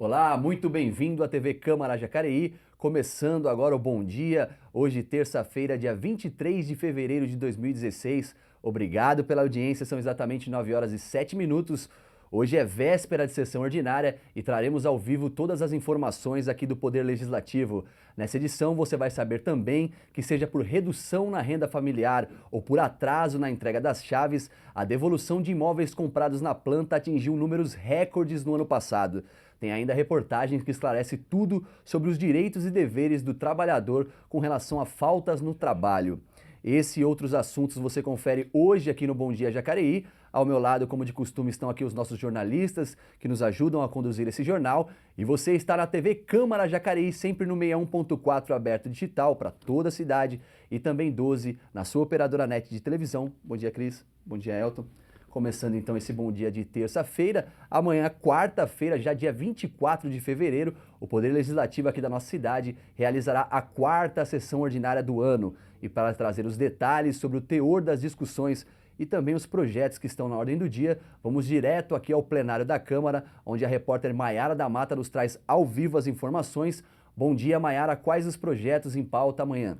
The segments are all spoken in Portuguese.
Olá, muito bem-vindo à TV Câmara Jacareí, começando agora o Bom Dia, hoje terça-feira, dia 23 de fevereiro de 2016. Obrigado pela audiência, são exatamente 9 horas e 7 minutos. Hoje é véspera de sessão ordinária e traremos ao vivo todas as informações aqui do Poder Legislativo. Nessa edição você vai saber também que, seja por redução na renda familiar ou por atraso na entrega das chaves, a devolução de imóveis comprados na planta atingiu números recordes no ano passado. Tem ainda reportagem que esclarece tudo sobre os direitos e deveres do trabalhador com relação a faltas no trabalho. Esse e outros assuntos você confere hoje aqui no Bom Dia Jacareí. Ao meu lado, como de costume, estão aqui os nossos jornalistas que nos ajudam a conduzir esse jornal. E você está na TV Câmara Jacareí, sempre no 61.4 aberto digital para toda a cidade e também 12 na sua operadora net de televisão. Bom dia, Cris. Bom dia, Elton. Começando então esse Bom Dia de terça-feira, amanhã, quarta-feira, já dia 24 de fevereiro, o Poder Legislativo aqui da nossa cidade realizará a quarta sessão ordinária do ano. E para trazer os detalhes sobre o teor das discussões e também os projetos que estão na ordem do dia, vamos direto aqui ao plenário da Câmara, onde a repórter Maiara da Mata nos traz ao vivo as informações. Bom dia, Maiara, quais os projetos em pauta amanhã?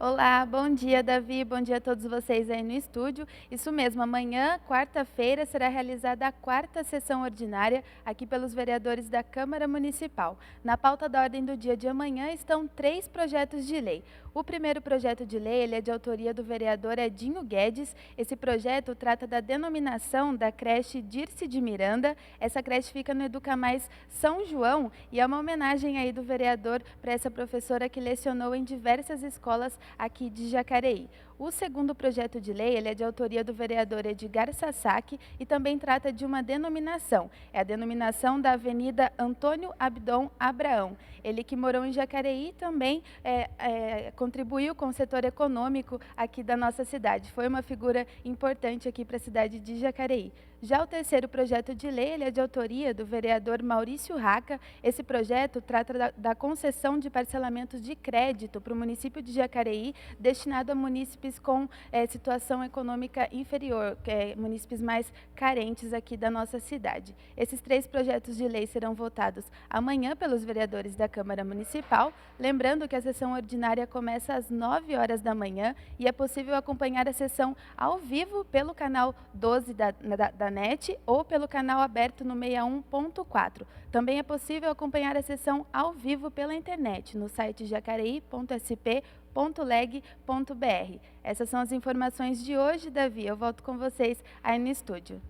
Olá, bom dia, Davi, bom dia a todos vocês aí no estúdio. Isso mesmo, amanhã, quarta-feira, será realizada a quarta sessão ordinária aqui pelos vereadores da Câmara Municipal. Na pauta da ordem do dia de amanhã estão 3 projetos de lei. O primeiro projeto de lei ele é de autoria do vereador Edinho Guedes. Esse projeto trata da denominação da creche Dirce de Miranda. Essa creche fica no Educamais São João e é uma homenagem aí do vereador para essa professora que lecionou em diversas escolas aqui de Jacareí. O segundo projeto de lei ele é de autoria do vereador Edgar Sasaki e também trata de uma denominação. É a denominação da Avenida Antônio Abdon Abraão. Ele que morou em Jacareí também contribuiu com o setor econômico aqui da nossa cidade. Foi uma figura importante aqui para a cidade de Jacareí. Já o terceiro projeto de lei ele é de autoria do vereador Maurício Raca. Esse projeto trata da concessão de parcelamentos de crédito para o município de Jacareí, destinado a munícipes com situação econômica inferior, munícipes mais carentes aqui da nossa cidade. Esses 3 projetos de lei serão votados amanhã pelos vereadores da Câmara Municipal. Lembrando que a sessão ordinária começa às 9 horas da manhã e é possível acompanhar a sessão ao vivo pelo canal 12 da NET ou pelo canal aberto no 61.4. Também é possível acompanhar a sessão ao vivo pela internet no site jacareí.sp.leg.br. Essas são as informações de hoje, Davi. Eu volto com vocês aí no estúdio.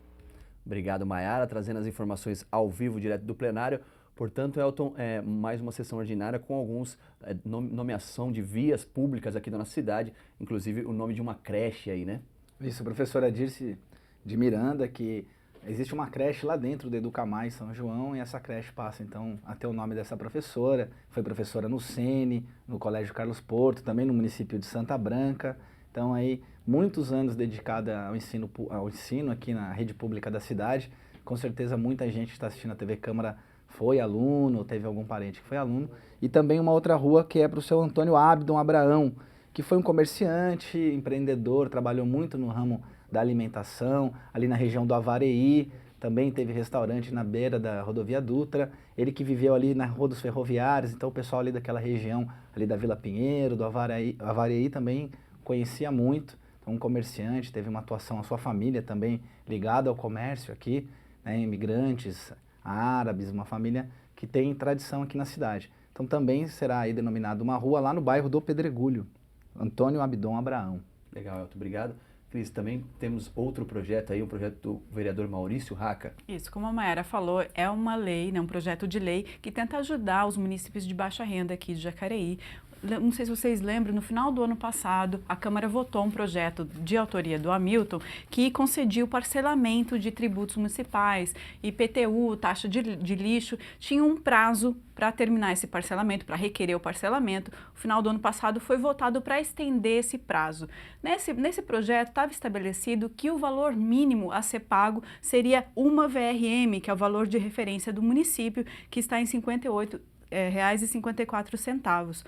Obrigado, Maiara, trazendo as informações ao vivo, direto do plenário. Portanto, Elton, mais uma sessão ordinária com alguns nomeação de vias públicas aqui da nossa cidade, inclusive o nome de uma creche aí, né? Isso, professora Dirce de Miranda, que existe uma creche lá dentro do Educamais São João e essa creche passa então a ter o nome dessa professora. Foi professora no Sene, no Colégio Carlos Porto, também no município de Santa Branca. Então aí muitos anos dedicada ao ensino aqui na rede pública da cidade. Com certeza muita gente que está assistindo a TV Câmara foi aluno, teve algum parente que foi aluno. E também uma outra rua que é para o seu Antônio Abdon Abraão, que foi um comerciante, empreendedor, trabalhou muito no ramo da alimentação, ali na região do Avareí, também teve restaurante na beira da rodovia Dutra, ele que viveu ali na Rua dos Ferroviários, então o pessoal ali daquela região, ali da Vila Pinheiro, do Avareí também conhecia muito, então um comerciante, teve uma atuação, a sua família também ligada ao comércio aqui, né, imigrantes árabes, uma família que tem tradição aqui na cidade. Então também será aí denominada uma rua lá no bairro do Pedregulho, Antônio Abdon Abraão. Legal, Elton, obrigado. Cris, também temos outro projeto aí, um projeto do vereador Maurício Raca. Isso, como a Maiara falou, é uma lei, né, um projeto de lei que tenta ajudar os municípios de baixa renda aqui de Jacareí. Não sei se vocês lembram, no final do ano passado, a Câmara votou um projeto de autoria do Hamilton que concedia o parcelamento de tributos municipais, IPTU, taxa de lixo, tinha um prazo para terminar esse parcelamento, para requerer o parcelamento. O final do ano passado foi votado para estender esse prazo. Nesse projeto estava estabelecido que o valor mínimo a ser pago seria uma VRM, que é o valor de referência do município, que está em R$ 58,54.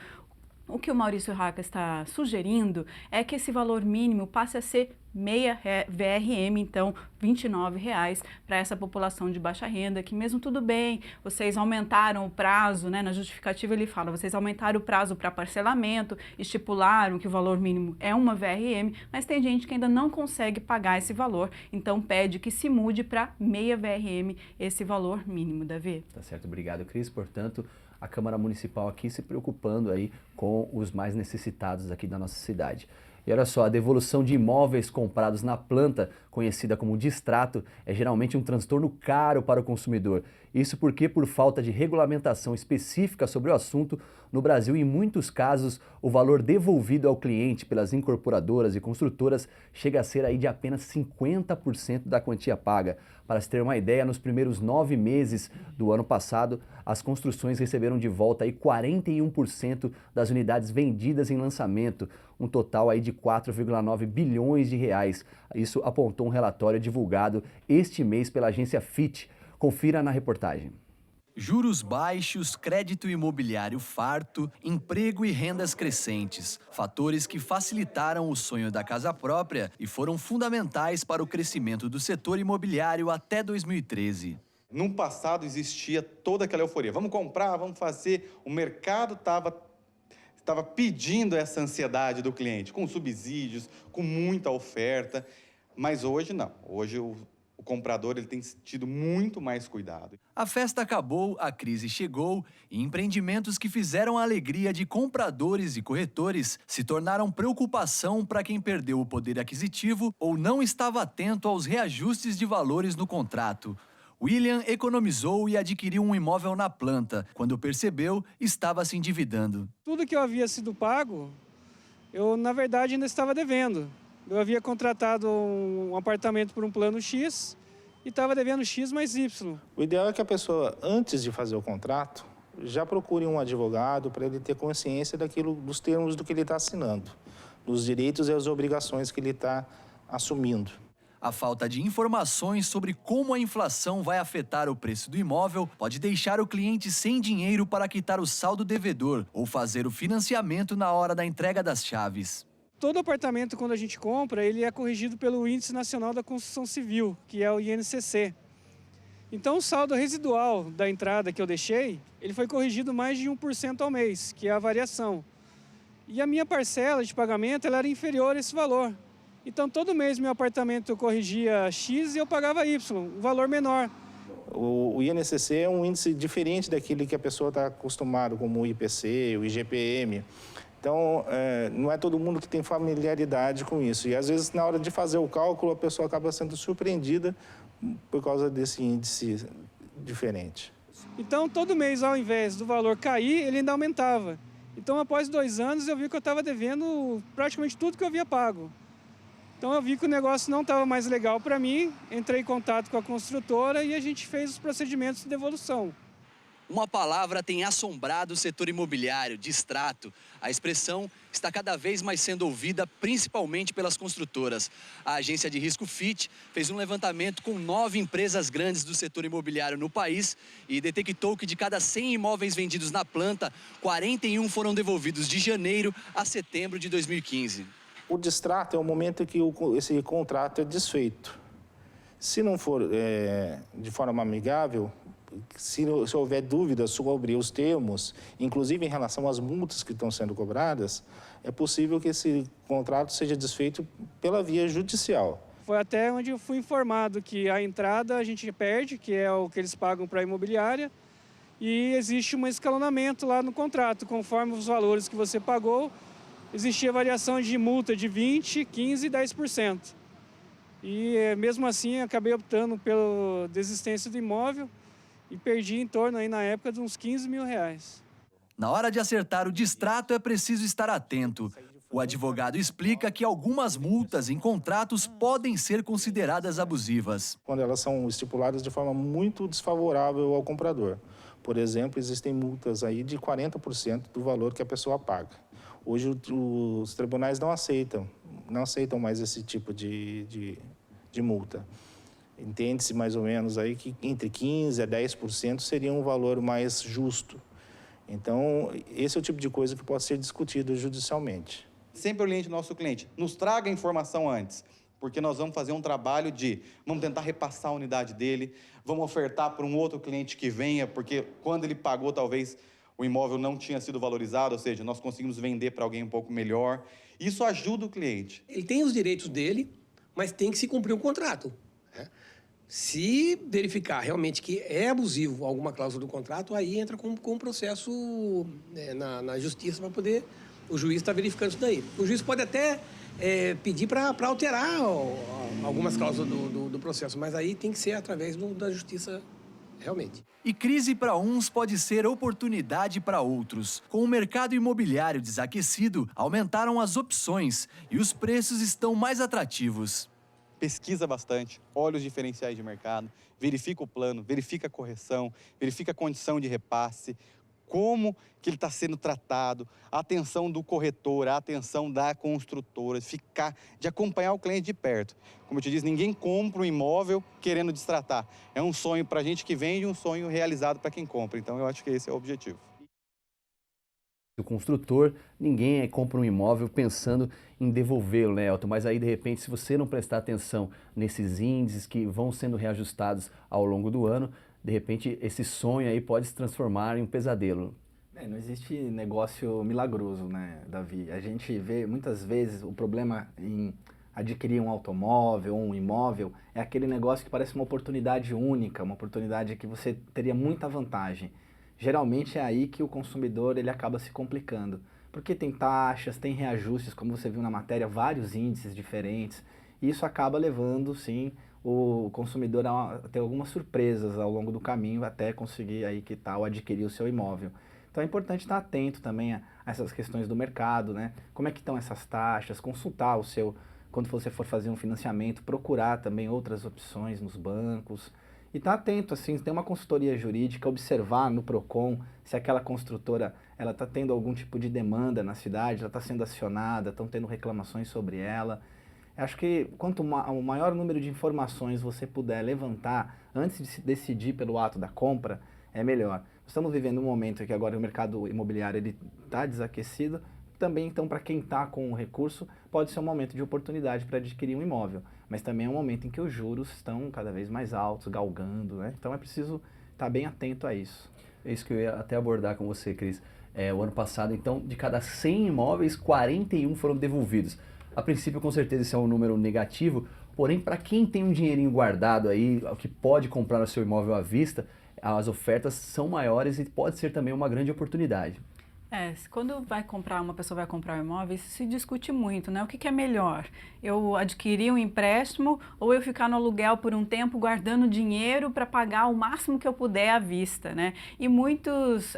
O que o Maurício Raca está sugerindo é que esse valor mínimo passe a ser meia VRM, então R$ 29,00 para essa população de baixa renda, que mesmo tudo bem, vocês aumentaram o prazo, né, na justificativa ele fala, vocês aumentaram o prazo para parcelamento, estipularam que o valor mínimo é uma VRM, mas tem gente que ainda não consegue pagar esse valor, então pede que se mude para meia VRM esse valor mínimo, Davi. Tá certo, obrigado, Cris. Portanto, a Câmara Municipal aqui se preocupando aí com os mais necessitados aqui da nossa cidade. E olha só, a devolução de imóveis comprados na planta, conhecida como distrato, é geralmente um transtorno caro para o consumidor. Isso porque, por falta de regulamentação específica sobre o assunto, no Brasil, em muitos casos, o valor devolvido ao cliente pelas incorporadoras e construtoras chega a ser aí de apenas 50% da quantia paga. Para se ter uma ideia, nos primeiros 9 meses do ano passado, as construções receberam de volta aí 41% das unidades vendidas em lançamento, um total aí de 4,9 bilhões de reais. Isso apontou um relatório divulgado este mês pela agência Fitch. Confira na reportagem. Juros baixos, crédito imobiliário farto, emprego e rendas crescentes. Fatores que facilitaram o sonho da casa própria e foram fundamentais para o crescimento do setor imobiliário até 2013. No passado existia toda aquela euforia. Vamos comprar, vamos fazer. O mercado estava pedindo essa ansiedade do cliente, com subsídios, com muita oferta. Mas hoje não. Hoje o comprador ele tem tido muito mais cuidado. A festa acabou, a crise chegou e empreendimentos que fizeram a alegria de compradores e corretores se tornaram preocupação para quem perdeu o poder aquisitivo ou não estava atento aos reajustes de valores no contrato. William economizou e adquiriu um imóvel na planta. Quando percebeu, estava se endividando. Tudo que eu havia sido pago, eu na verdade ainda estava devendo. Eu havia contratado um apartamento por um plano X e estava devendo X mais Y. O ideal é que a pessoa, antes de fazer o contrato, já procure um advogado para ele ter consciência dos termos do que ele está assinando, dos direitos e as obrigações que ele está assumindo. A falta de informações sobre como a inflação vai afetar o preço do imóvel pode deixar o cliente sem dinheiro para quitar o saldo devedor ou fazer o financiamento na hora da entrega das chaves. Todo apartamento, quando a gente compra, ele é corrigido pelo Índice Nacional da Construção Civil, que é o INCC. Então, o saldo residual da entrada que eu deixei, ele foi corrigido mais de 1% ao mês, que é a variação. E a minha parcela de pagamento ela era inferior a esse valor. Então, todo mês meu apartamento corrigia X e eu pagava Y, um valor menor. O INCC é um índice diferente daquele que a pessoa está acostumada, como o IPC, o IGPM. Então, não é todo mundo que tem familiaridade com isso. E, às vezes, na hora de fazer o cálculo, a pessoa acaba sendo surpreendida por causa desse índice diferente. Então, todo mês, ao invés do valor cair, ele ainda aumentava. Então, após 2 anos, eu vi que eu estava devendo praticamente tudo que eu havia pago. Então, eu vi que o negócio não estava mais legal para mim, entrei em contato com a construtora e a gente fez os procedimentos de devolução. Uma palavra tem assombrado o setor imobiliário, distrato. A expressão está cada vez mais sendo ouvida, principalmente pelas construtoras. A agência de risco Fitch fez um levantamento com 9 empresas grandes do setor imobiliário no país e detectou que de cada 100 imóveis vendidos na planta, 41 foram devolvidos de janeiro a setembro de 2015. O distrato é o momento que esse contrato é desfeito. Se não for de forma amigável, se houver dúvidas sobre os termos, inclusive em relação às multas que estão sendo cobradas, é possível que esse contrato seja desfeito pela via judicial. Foi até onde eu fui informado que a entrada a gente perde, que é o que eles pagam para a imobiliária, e existe um escalonamento lá no contrato, conforme os valores que você pagou, existia variação de multa de 20%, 15% e 10%. E mesmo assim acabei optando pela desistência do imóvel, e perdi em torno, aí, na época, de uns R$15 mil. Na hora de acertar o distrato, é preciso estar atento. O advogado explica que algumas multas em contratos podem ser consideradas abusivas. Quando elas são estipuladas de forma muito desfavorável ao comprador. Por exemplo, existem multas aí de 40% do valor que a pessoa paga. Hoje, os tribunais não aceitam mais esse tipo de multa. Entende-se mais ou menos aí que entre 15% a 10% seria um valor mais justo. Então, esse é o tipo de coisa que pode ser discutido judicialmente. Sempre oriente o nosso cliente, nos traga a informação antes, porque nós vamos fazer um trabalho vamos tentar repassar a unidade dele, vamos ofertar para um outro cliente que venha, porque quando ele pagou, talvez o imóvel não tinha sido valorizado, ou seja, nós conseguimos vender para alguém um pouco melhor. Isso ajuda o cliente. Ele tem os direitos dele, mas tem que se cumprir um contrato, né? Se verificar realmente que é abusivo alguma cláusula do contrato, aí entra com um processo na justiça para poder... O juiz está verificando isso daí. O juiz pode até pedir para alterar algumas cláusulas do processo, mas aí tem que ser através da justiça realmente. E crise para uns pode ser oportunidade para outros. Com o mercado imobiliário desaquecido, aumentaram as opções e os preços estão mais atrativos. Pesquisa bastante, olha os diferenciais de mercado, verifica o plano, verifica a correção, verifica a condição de repasse, como que ele está sendo tratado, a atenção do corretor, a atenção da construtora, de acompanhar o cliente de perto. Como eu te disse, ninguém compra um imóvel querendo destratar. É um sonho para a gente que vende e um sonho realizado para quem compra. Então, eu acho que esse é o objetivo. O construtor, ninguém compra um imóvel pensando em devolvê-lo, né, Elton? Mas aí, de repente, se você não prestar atenção nesses índices que vão sendo reajustados ao longo do ano, de repente, esse sonho aí pode se transformar em um pesadelo. Não existe negócio milagroso, né, Davi? A gente vê muitas vezes o problema em adquirir um automóvel ou um imóvel é aquele negócio que parece uma oportunidade única, uma oportunidade que você teria muita vantagem. Geralmente é aí que o consumidor ele acaba se complicando, porque tem taxas, tem reajustes, como você viu na matéria, vários índices diferentes, e isso acaba levando, sim, o consumidor a ter algumas surpresas ao longo do caminho até conseguir aí quitar ou adquirir o seu imóvel. Então é importante estar atento também a essas questões do mercado, né? Como é que estão essas taxas, consultar quando você for fazer um financiamento, procurar também outras opções nos bancos e estar atento, assim, tem uma consultoria jurídica, observar no Procon se aquela construtora ela está tendo algum tipo de demanda na cidade, ela está sendo acionada, estão tendo reclamações sobre ela. Acho que quanto o maior número de informações você puder levantar antes de se decidir pelo ato da compra, é melhor. Estamos vivendo um momento em que agora o mercado imobiliário está desaquecido, também então para quem está com o recurso pode ser um momento de oportunidade para adquirir um imóvel, mas também é um momento em que os juros estão cada vez mais altos, galgando, né? Então é preciso estar bem atento a isso. É isso que eu ia até abordar com você, Cris. O ano passado, então, de cada 100 imóveis, 41 foram devolvidos. A princípio, com certeza, esse é um número negativo, porém, para quem tem um dinheirinho guardado aí, que pode comprar o seu imóvel à vista, as ofertas são maiores e pode ser também uma grande oportunidade. Quando uma pessoa vai comprar um imóvel, isso se discute muito, né? O que é melhor? Eu adquirir um empréstimo ou eu ficar no aluguel por um tempo guardando dinheiro para pagar o máximo que eu puder à vista, né? E muitas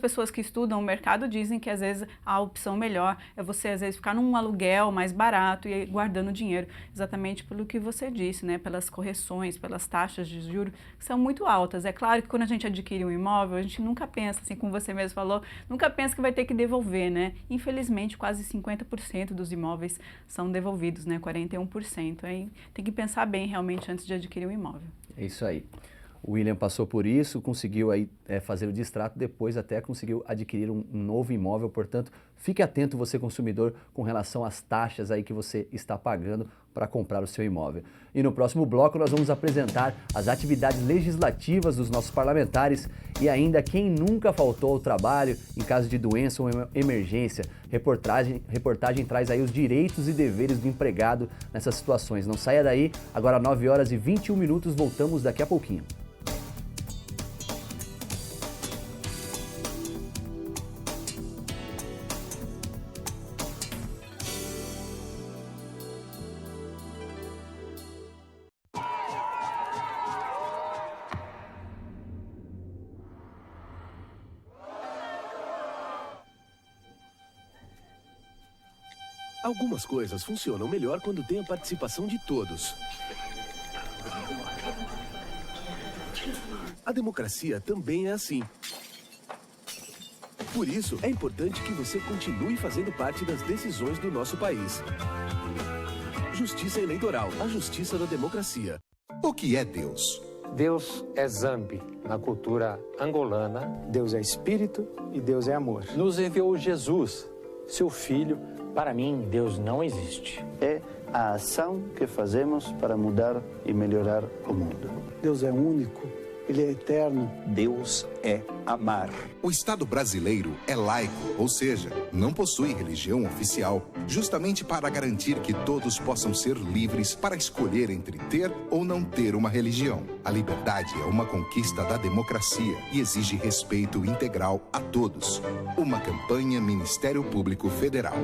pessoas que estudam o mercado dizem que às vezes a opção melhor é você às vezes ficar num aluguel mais barato e guardando dinheiro, exatamente pelo que você disse, né? Pelas correções, pelas taxas de juros que são muito altas. É claro que quando a gente adquire um imóvel, a gente nunca pensa, assim como você mesmo falou, nunca pensa que vai ter que devolver, né? Infelizmente, quase 50% dos imóveis são devolvidos, né? 41%. Aí tem que pensar bem realmente antes de adquirir um imóvel. É isso aí. O William passou por isso, conseguiu aí fazer o distrato, depois até conseguiu adquirir um novo imóvel. Portanto, fique atento você consumidor com relação às taxas aí que você está pagando para comprar o seu imóvel. E no próximo bloco nós vamos apresentar as atividades legislativas dos nossos parlamentares e ainda quem nunca faltou ao trabalho em caso de doença ou emergência. Reportagem traz aí os direitos e deveres do empregado nessas situações. Não saia daí, agora 9h21, voltamos daqui a pouquinho. Algumas coisas funcionam melhor quando tem a participação de todos. A democracia também é assim. Por isso, é importante que você continue fazendo parte das decisões do nosso país. Justiça Eleitoral, a justiça da democracia. O que é Deus? Deus é Zambi. Na cultura angolana, Deus é espírito e Deus é amor. Nos enviou Jesus, seu filho. Para mim, Deus não existe. É a ação que fazemos para mudar e melhorar o mundo. Deus é único, Ele é eterno. Deus é amar. O Estado brasileiro é laico, ou seja, não possui religião oficial, justamente para garantir que todos possam ser livres para escolher entre ter ou não ter uma religião. A liberdade é uma conquista da democracia e exige respeito integral a todos. Uma campanha Ministério Público Federal.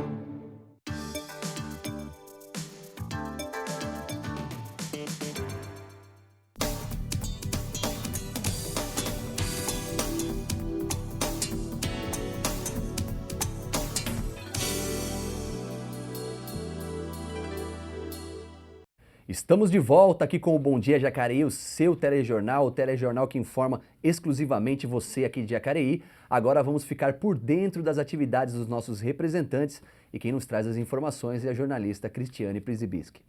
Estamos de volta aqui com o Bom Dia Jacareí, o seu telejornal, o telejornal que informa exclusivamente você aqui de Jacareí. Agora vamos ficar por dentro das atividades dos nossos representantes e quem nos traz as informações é a jornalista Cristiane Przybyski.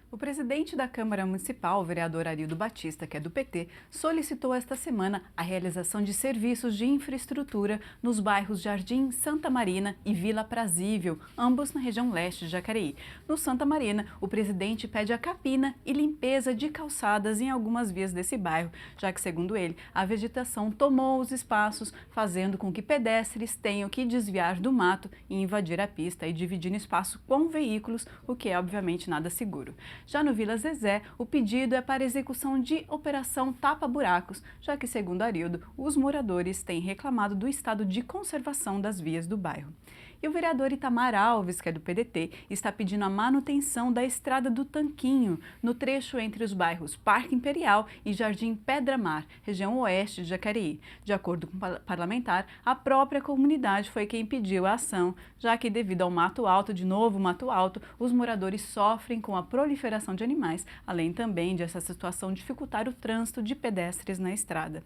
O presidente da Câmara Municipal, o vereador Arildo Batista, que é do PT, solicitou esta semana a realização de serviços de infraestrutura nos bairros Jardim, Santa Marina e Vila Prazível, ambos na região leste de Jacareí. No Santa Marina, o presidente pede a capina e limpeza de calçadas em algumas vias desse bairro, já que, segundo ele, a vegetação tomou os espaços, fazendo com que pedestres tenham que desviar do mato e invadir a pista e dividindo espaço com veículos, o que é, obviamente, nada seguro. Já no Vila Zezé, o pedido é para execução de operação tapa-buracos, já que, segundo Arildo, os moradores têm reclamado do estado de conservação das vias do bairro. E o vereador Itamar Alves, que é do PDT, está pedindo a manutenção da Estrada do Tanquinho, no trecho entre os bairros Parque Imperial e Jardim Pedra Mar, região oeste de Jacareí. De acordo com o parlamentar, a própria comunidade foi quem pediu a ação, já que devido ao mato alto, de novo mato alto, os moradores sofrem com a proliferação de animais, além também de essa situação dificultar o trânsito de pedestres na estrada.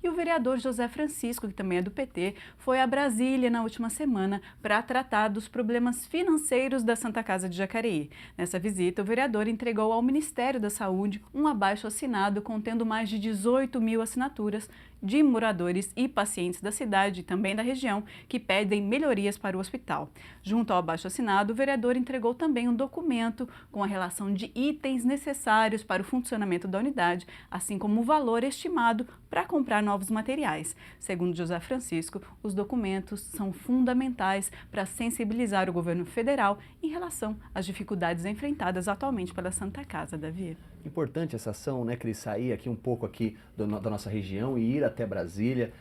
E o vereador José Francisco, que também é do PT, foi a Brasília na última semana para tratar dos problemas financeiros da Santa Casa de Jacareí. Nessa visita, o vereador entregou ao Ministério da Saúde um abaixo-assinado contendo mais de 18 mil assinaturas de moradores e pacientes da cidade e também da região que pedem melhorias para o hospital. Junto ao abaixo-assinado, o vereador entregou também um documento com a relação de itens necessários para o funcionamento da unidade, assim como o valor estimado para comprar novos materiais. Segundo José Francisco, os documentos são fundamentais para sensibilizar o governo federal em relação às dificuldades enfrentadas atualmente pela Santa Casa, Davi. Importante essa ação, né, Cris, sair aqui um pouco aqui da nossa região e ir até Brasília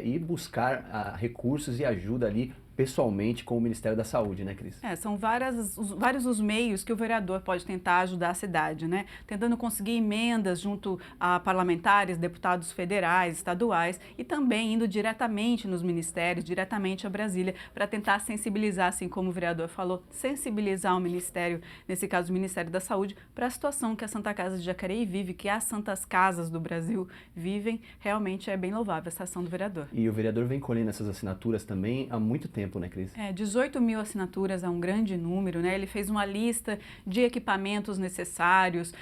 e buscar recursos e ajuda ali pessoalmente com o Ministério da Saúde, né, Cris? São vários os meios que o vereador pode tentar ajudar a cidade, né? Tentando conseguir emendas junto a parlamentares, deputados federais, estaduais e também indo diretamente nos ministérios, diretamente a Brasília, para tentar sensibilizar, assim como o vereador falou, sensibilizar o Ministério, nesse caso o Ministério da Saúde, para a situação que a Santa Casa de Jacareí vive, que as Santas Casas do Brasil vivem. Realmente é bem louvável essa ação do vereador. E o vereador vem colhendo essas assinaturas também há muito tempo, né, Cris? 18 mil assinaturas é um grande número, né? Ele fez uma lista de equipamentos necessários,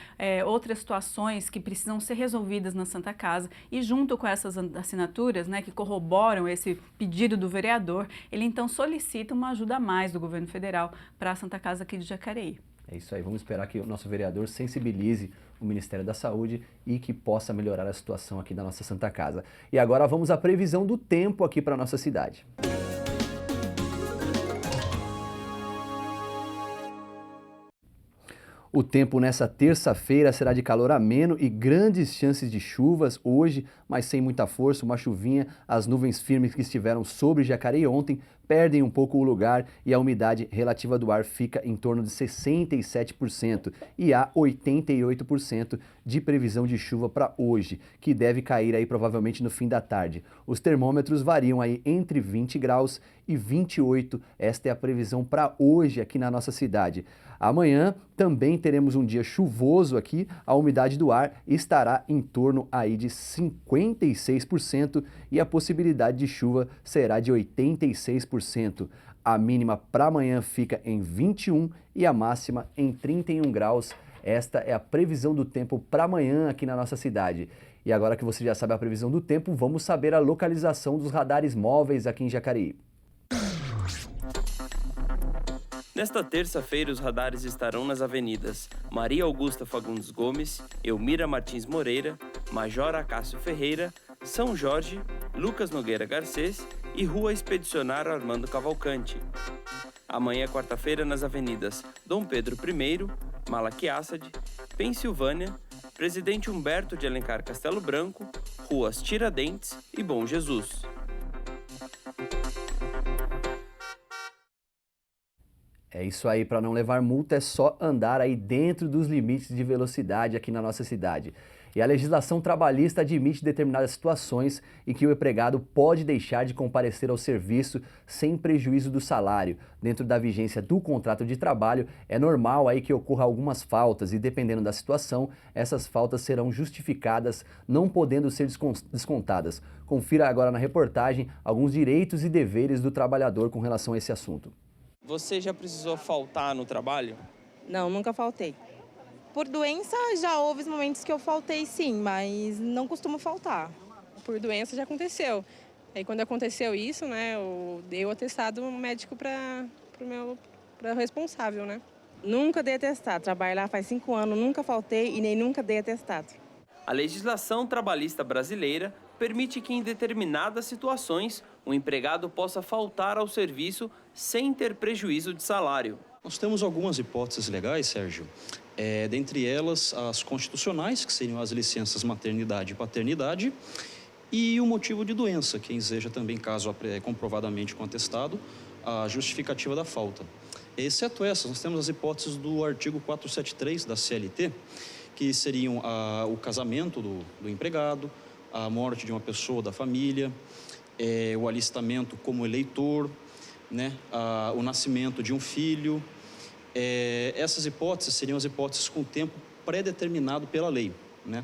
outras situações que precisam ser resolvidas na Santa Casa e junto com essas assinaturas, né, que corroboram esse pedido do vereador, ele então solicita uma ajuda a mais do governo federal para a Santa Casa aqui de Jacareí. É isso aí, vamos esperar que o nosso vereador sensibilize o Ministério da Saúde e que possa melhorar a situação aqui da nossa Santa Casa. E agora vamos à previsão do tempo aqui para a nossa cidade. O tempo nessa terça-feira será de calor ameno e grandes chances de chuvas hoje, mas sem muita força, uma chuvinha. As nuvens firmes que estiveram sobre Jacareí ontem perdem um pouco o lugar e a umidade relativa do ar fica em torno de 67% e há 88% de previsão de chuva para hoje, que deve cair aí provavelmente no fim da tarde. Os termômetros variam aí entre 20 graus e 28, esta é a previsão para hoje aqui na nossa cidade. Amanhã também teremos um dia chuvoso aqui, a umidade do ar estará em torno aí de 56% e a possibilidade de chuva será de 86%. A mínima para amanhã fica em 21 e a máxima em 31 graus. Esta é a previsão do tempo para amanhã aqui na nossa cidade. E agora que você já sabe a previsão do tempo, vamos saber a localização dos radares móveis aqui em Jacareí. Nesta terça-feira, os radares estarão nas avenidas Maria Augusta Fagundes Gomes, Elmira Martins Moreira, Major Acácio Ferreira, São Jorge, Lucas Nogueira Garcês e Rua Expedicionário Armando Cavalcante. Amanhã, quarta-feira, nas avenidas Dom Pedro I, Malaquiássade, Pensilvânia, Presidente Humberto de Alencar Castelo Branco, Ruas Tiradentes e Bom Jesus. É isso aí, para não levar multa é só andar aí dentro dos limites de velocidade aqui na nossa cidade. E a legislação trabalhista admite determinadas situações em que o empregado pode deixar de comparecer ao serviço sem prejuízo do salário. Dentro da vigência do contrato de trabalho, é normal aí que ocorra algumas faltas e, dependendo da situação, essas faltas serão justificadas, não podendo ser descontadas. Confira agora na reportagem alguns direitos e deveres do trabalhador com relação a esse assunto. Você já precisou faltar no trabalho? Não, nunca faltei. Por doença, já houve momentos que eu faltei sim, mas não costumo faltar. Por doença já aconteceu. Aí quando aconteceu isso, né, eu dei o atestado médico para o responsável, né? Nunca dei atestado. Trabalho lá faz 5 anos, nunca faltei e nem nunca dei atestado. A legislação trabalhista brasileira permite que, em determinadas situações, o empregado possa faltar ao serviço sem ter prejuízo de salário. Nós temos algumas hipóteses legais, Sérgio. Dentre elas, as constitucionais, que seriam as licenças maternidade e paternidade, e o motivo de doença, que exija também, caso comprovadamente com atestado, a justificativa da falta. Exceto essas, nós temos as hipóteses do artigo 473 da CLT, que seriam o casamento do empregado, a morte de uma pessoa da família, o alistamento como eleitor, né, o nascimento de um filho. Essas hipóteses seriam as hipóteses com tempo pré-determinado pela lei, né?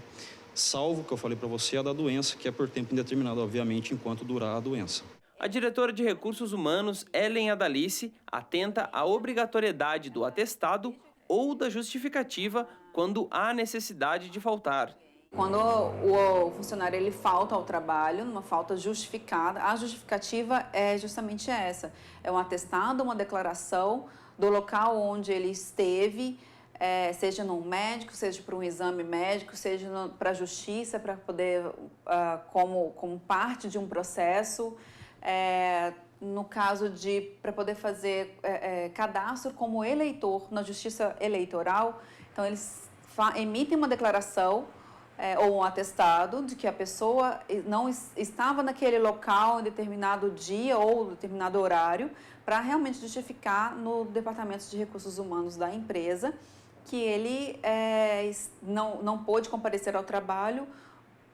Salvo, que eu falei para você, a da doença, que é por tempo indeterminado, obviamente, enquanto durar a doença. A diretora de Recursos Humanos, Ellen Adalice, atenta à obrigatoriedade do atestado ou da justificativa quando há necessidade de faltar. Quando o funcionário ele falta ao trabalho, uma falta justificada, a justificativa é justamente essa. É um atestado, uma declaração do local onde ele esteve, seja num médico, seja para um exame médico, seja para a justiça, para poder, como parte de um processo, no caso para poder fazer cadastro como eleitor na justiça eleitoral. Então, eles emitem uma declaração ou um atestado de que a pessoa não estava naquele local em determinado dia ou determinado horário, para realmente justificar no Departamento de Recursos Humanos da empresa que ele não pôde comparecer ao trabalho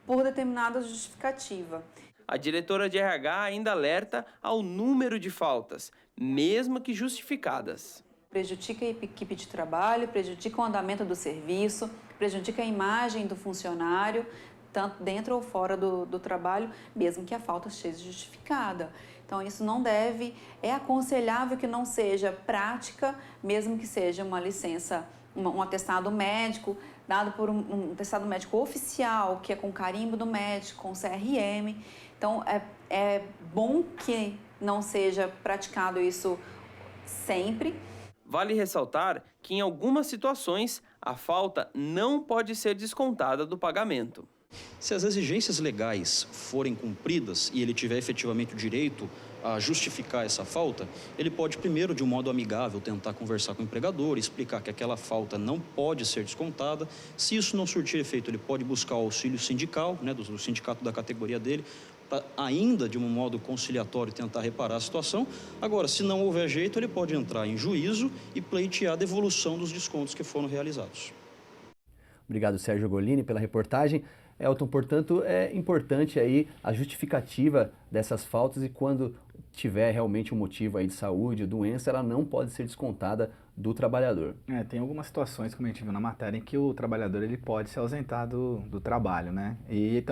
por determinada justificativa. A diretora de RH ainda alerta ao número de faltas, mesmo que justificadas. Prejudica a equipe de trabalho, prejudica o andamento do serviço, prejudica a imagem do funcionário, tanto dentro ou fora do trabalho, mesmo que a falta seja justificada. Então, isso não deve, é aconselhável que não seja prática, mesmo que seja uma licença, um atestado médico, dado por um atestado médico oficial, que é com carimbo do médico, com CRM. Então, é bom que não seja praticado isso sempre. Vale ressaltar que, em algumas situações, a falta não pode ser descontada do pagamento. Se as exigências legais forem cumpridas e ele tiver efetivamente o direito a justificar essa falta, ele pode primeiro, de um modo amigável, tentar conversar com o empregador, explicar que aquela falta não pode ser descontada. Se isso não surtir efeito, ele pode buscar o auxílio sindical, né, do sindicato da categoria dele, para ainda, de um modo conciliatório, tentar reparar a situação. Agora, se não houver jeito, ele pode entrar em juízo e pleitear a devolução dos descontos que foram realizados. Obrigado, Sérgio Golini, pela reportagem. Elton, portanto, é importante aí a justificativa dessas faltas e quando tiver realmente um motivo aí de saúde, doença, ela não pode ser descontada do trabalhador. Tem algumas situações, como a gente viu na matéria, em que o trabalhador ele pode se ausentar do trabalho, né?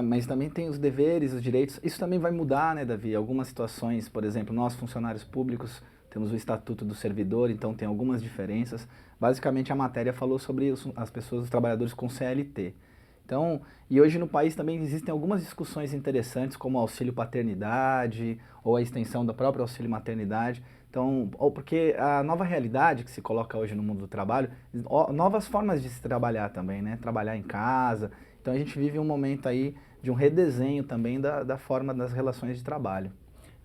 Mas também tem os deveres, os direitos. Isso também vai mudar, né, Davi? Algumas situações, por exemplo, nós funcionários públicos temos o Estatuto do Servidor, então tem algumas diferenças. Basicamente, a matéria falou sobre as pessoas, os trabalhadores com CLT. Então, e hoje no país também existem algumas discussões interessantes, como o auxílio paternidade ou a extensão do próprio auxílio maternidade. Então, porque a nova realidade que se coloca hoje no mundo do trabalho, novas formas de se trabalhar também, né? Trabalhar em casa. Então, a gente vive um momento aí de um redesenho também da forma das relações de trabalho.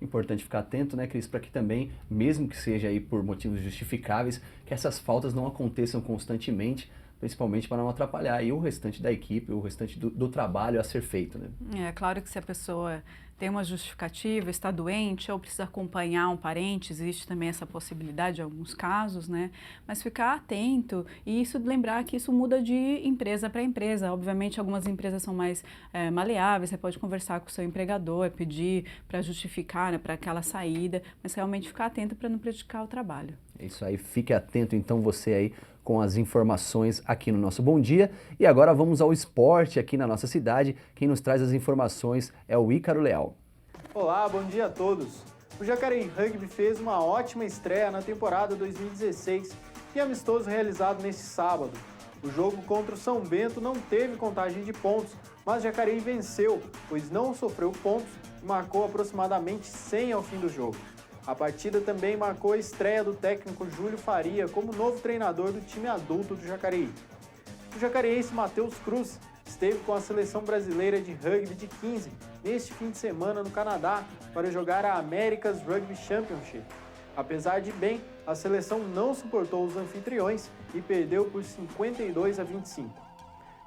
Importante ficar atento, né, Cris, para que também, mesmo que seja aí por motivos justificáveis, que essas faltas não aconteçam constantemente, principalmente para não atrapalhar aí o restante da equipe, o restante do trabalho a ser feito, né? É claro que se a pessoa tem uma justificativa, está doente ou precisa acompanhar um parente, existe também essa possibilidade em alguns casos, né? Mas ficar atento e isso lembrar que isso muda de empresa para empresa. Obviamente, algumas empresas são mais maleáveis, você pode conversar com o seu empregador, pedir para justificar, né, para aquela saída, mas realmente ficar atento para não prejudicar o trabalho. É isso aí, fique atento então você aí com as informações aqui no nosso Bom Dia. E agora vamos ao esporte aqui na nossa cidade. Quem nos traz as informações é o Ícaro Leal. Olá, bom dia a todos. O Jacareí Rugby fez uma ótima estreia na temporada 2016 e amistoso realizado neste sábado. O jogo contra o São Bento não teve contagem de pontos, mas Jacareí venceu, pois não sofreu pontos e marcou aproximadamente 100 ao fim do jogo. A partida também marcou a estreia do técnico Júlio Faria como novo treinador do time adulto do Jacareí. O jacareense Matheus Cruz esteve com a seleção brasileira de rugby de 15 neste fim de semana no Canadá para jogar a America's Rugby Championship. Apesar de bem, a seleção não suportou os anfitriões e perdeu por 52-25.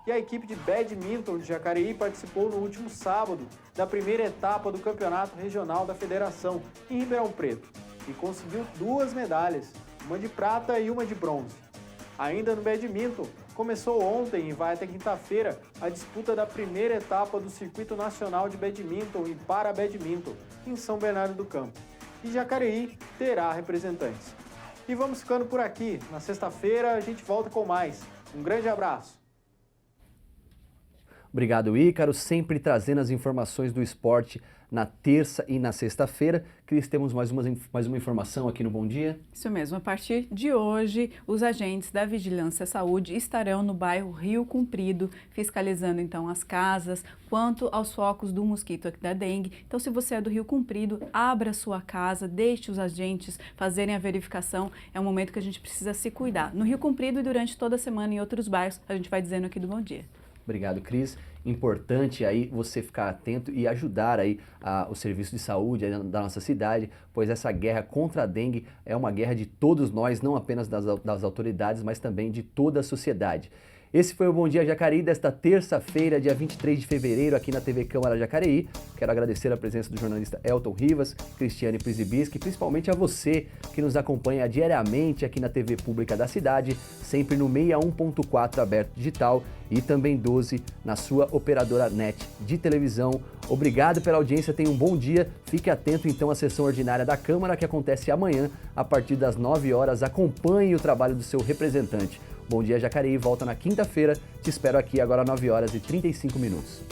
E a equipe de badminton de Jacareí participou no último sábado da primeira etapa do Campeonato Regional da Federação, em Ribeirão Preto, e conseguiu 2 medalhas, uma de prata e uma de bronze. Ainda no badminton, começou ontem e vai até quinta-feira a disputa da primeira etapa do Circuito Nacional de Badminton e Para-Badminton, em São Bernardo do Campo. E Jacareí terá representantes. E vamos ficando por aqui. Na sexta-feira a gente volta com mais. Um grande abraço. Obrigado, Ícaro, sempre trazendo as informações do esporte na terça e na sexta-feira. Cris, temos mais uma informação aqui no Bom Dia? Isso mesmo, a partir de hoje, os agentes da Vigilância Saúde estarão no bairro Rio Comprido, fiscalizando então as casas, quanto aos focos do mosquito da dengue. Então, se você é do Rio Comprido, abra sua casa, deixe os agentes fazerem a verificação. É um momento que a gente precisa se cuidar. No Rio Comprido e durante toda a semana em outros bairros, a gente vai dizendo aqui do Bom Dia. Obrigado, Cris. Importante aí você ficar atento e ajudar aí o serviço de saúde da nossa cidade, pois essa guerra contra a dengue é uma guerra de todos nós, não apenas das autoridades, mas também de toda a sociedade. Esse foi o Bom Dia Jacareí desta terça-feira, dia 23 de fevereiro, aqui na TV Câmara Jacareí. Quero agradecer a presença do jornalista Elton Rivas, Cristiane Prisibischi, principalmente a você que nos acompanha diariamente aqui na TV Pública da cidade, sempre no 61.4 aberto digital e também 12 na sua operadora NET de televisão. Obrigado pela audiência, tenha um bom dia. Fique atento então à sessão ordinária da Câmara que acontece amanhã a partir das 9 horas. Acompanhe o trabalho do seu representante. Bom Dia Jacareí volta na quinta-feira. Te espero aqui agora às 9 horas e 35 minutos.